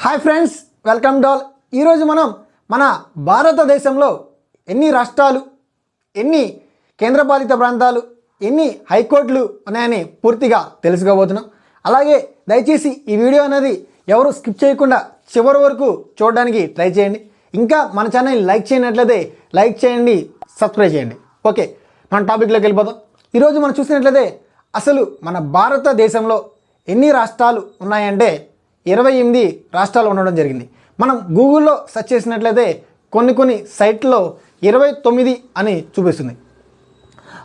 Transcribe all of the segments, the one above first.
Hi friends, welcome to all. ఈరోజు మనం మన భారతదేశంలో ఎన్ని రాష్ట్రాలు, ఎన్ని కేంద్రపాలిత ప్రాంతాలు, ఎన్ని హైకోర్టులు ఉన్నాయని పూర్తిగా తెలుసుకోబోతున్నాం. అలాగే దయచేసి ఈ వీడియో అనేది ఎవరు స్కిప్ చేయకుండా చివరి వరకు చూడడానికి ట్రై చేయండి. ఇంకా మన ఛానల్ లైక్ చేయనట్లయితే లైక్ చేయండి, సబ్స్క్రైబ్ చేయండి. ఓకే, మన టాపిక్లోకి వెళ్ళిపోతాం. ఈరోజు మనం చూసినట్లయితే అసలు మన భారతదేశంలో ఎన్ని రాష్ట్రాలు ఉన్నాయంటే 28 రాష్ట్రాలు ఉండడం జరిగింది. మనం గూగుల్లో సెర్చ్ చేసినట్లయితే కొన్ని సైట్లో 29 అని చూపిస్తుంది.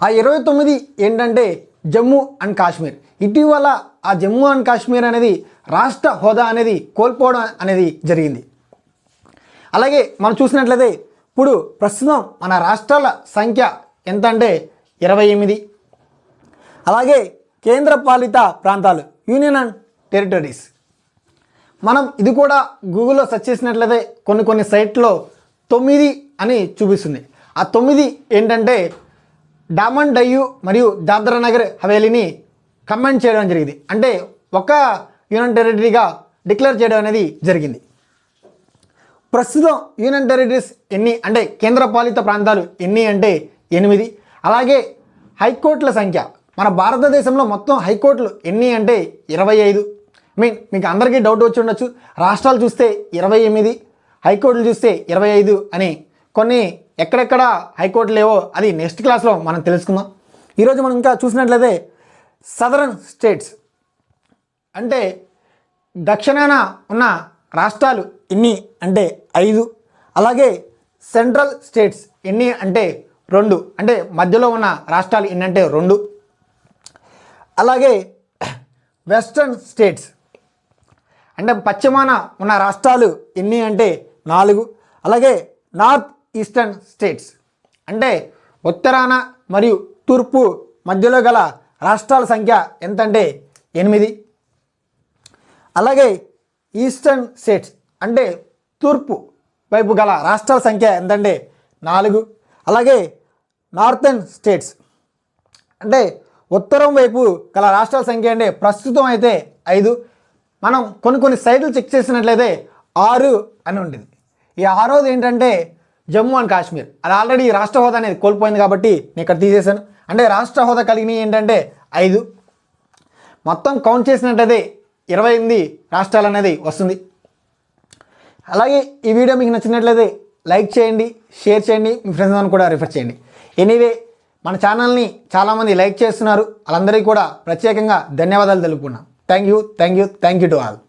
ఆ 29 ఏంటంటే జమ్మూ అండ్ కాశ్మీర్. ఇటీవల ఆ జమ్మూ అండ్ కాశ్మీర్ అనేది రాష్ట్ర హోదా అనేది కోల్పోవడం అనేది జరిగింది. అలాగే మనం చూసినట్లయితే ఇప్పుడు ప్రస్తుతం మన రాష్ట్రాల సంఖ్య ఎంత అంటే 28. అలాగే కేంద్రపాలిత ప్రాంతాలు యూనియన్ అండ్ టెరిటరీస్ మనం ఇది కూడా గూగుల్లో సెర్చ్ చేసినట్లయితే కొన్ని సైట్లో 9 అని చూపిస్తుంది. ఆ 9 ఏంటంటే డామన్ డయ్యూ మరియు దాద్రా నగర్ హవేలీని కమెంట్ చేయడం జరిగింది. అంటే ఒక యూనియన్ టెరిటరీగా డిక్లేర్ చేయడం అనేది జరిగింది. ప్రస్తుతం యూనియన్ టెరిటరీస్ ఎన్ని అంటే కేంద్రపాలిత ప్రాంతాలు ఎన్ని అంటే 8. అలాగే హైకోర్టుల సంఖ్య మన భారతదేశంలో మొత్తం హైకోర్టులు ఎన్ని అంటే 25. మీకు అందరికీ డౌట్ వచ్చి ఉండొచ్చు, రాష్ట్రాలు చూస్తే 28, హైకోర్టులు చూస్తే 25 అని. కొన్ని ఎక్కడెక్కడ హైకోర్టు లేవో అది నెక్స్ట్ క్లాస్లో మనం తెలుసుకుందాం. ఈరోజు మనం ఇంకా చూసినట్లయితే సదరన్ స్టేట్స్ అంటే దక్షిణాన ఉన్న రాష్ట్రాలు ఎన్ని అంటే 5. అలాగే సెంట్రల్ స్టేట్స్ ఎన్ని అంటే 2, అంటే మధ్యలో ఉన్న రాష్ట్రాలు ఎన్ని అంటే 2. అలాగే వెస్ట్రన్ స్టేట్స్ అంటే పశ్చిమాన ఉన్న రాష్ట్రాలు ఎన్ని అంటే 4. అలాగే నార్త్ ఈస్టర్న్ స్టేట్స్ అంటే ఉత్తరాన మరియు తూర్పు మధ్యలో గల రాష్ట్రాల సంఖ్య ఎంత అంటే 8. అలాగే ఈస్టర్న్ స్టేట్స్ అంటే తూర్పు వైపు గల రాష్ట్రాల సంఖ్య ఎంతంటే 4. అలాగే నార్థన్ స్టేట్స్ అంటే ఉత్తరం వైపు గల రాష్ట్రాల సంఖ్య అంటే ప్రస్తుతం అయితే 5. మనం కొన్ని సైట్లు చెక్ చేసినట్లయితే 6 అని ఉంటుంది. ఈ 6వది ఏంటంటే జమ్మూ అండ్ కాశ్మీర్. అది ఆల్రెడీ రాష్ట్ర హోదా అనేది కోల్పోయింది కాబట్టి నేను ఇక్కడ తీసేశాను. అంటే రాష్ట్ర హోదా కలిగినవి ఏంటంటే 5. మొత్తం కౌంట్ చేసినట్లయితే 28 రాష్ట్రాలు అనేది వస్తుంది. అలాగే ఈ వీడియో మీకు నచ్చినట్లయితే లైక్ చేయండి, షేర్ చేయండి, మీ ఫ్రెండ్స్ కూడా రిఫర్ చేయండి. ఎనీవే మన ఛానల్ని చాలామంది లైక్ చేస్తున్నారు, వాళ్ళందరికీ కూడా ప్రత్యేకంగా ధన్యవాదాలు తెలుపుకున్నాం. Thank you to all.